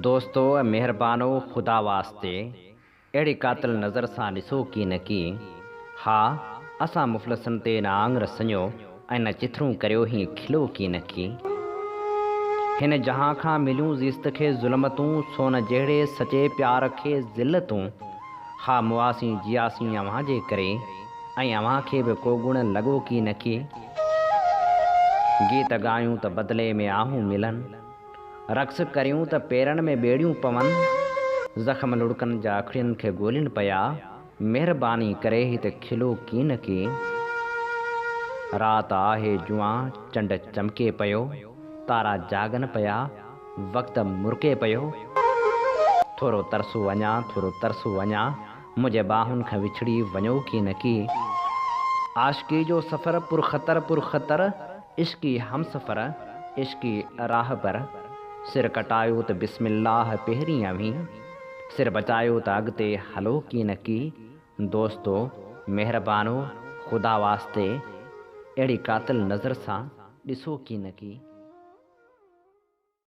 दोस्तों मेहरबानो खुदा वास्ते अहिड़ी कातिल नज़र सां ॾिसो की न की। हा असां मुफ़लसनि ते न आङुर सञो ऐं न चिथरूं करियो हीअं खिलो की न की। हिन जहां खां मिलियूं ज़िस्त खे ज़ुल्मतूं सोन जहिड़े सचे प्यार खे ज़िलतूं। हा मुआसीं जियासीं अव्हां जे करे ऐं अव्हां खे बि को गुण लॻो की न की। गीत ॻायूं त बदिले में आहूं मिलनि, रक़्स करियूं त पेरनि में ॿेड़ियूं पवनि। ज़ख़्म लुड़कनि जा अखियुनि खे ॻोल्हिनि पिया, महिरबानी करे हिते खिलो की न की। राति आहे जुआ चंड चमके पियो, तारा जागनि पिया, वक़्तु मुर्के पियो। थोरो तरसो अञा, थोरो तरसो अञा, मुंहिंजे ॿाहुनि खां विछड़ी वञो की न की। आशिकी जो सफ़र पुरख़तर इश्क़ी हमसफ़र इश्क़ी राहबर। सिर कटायो त बिस्मिल्लाह पहिरीं अवीं, सिर बचायो त अॻिते हलो की न की। दोस्तो महिरबानो खुदा वास्ते अहिड़ी कातिल नज़र सां ॾिसो की न की।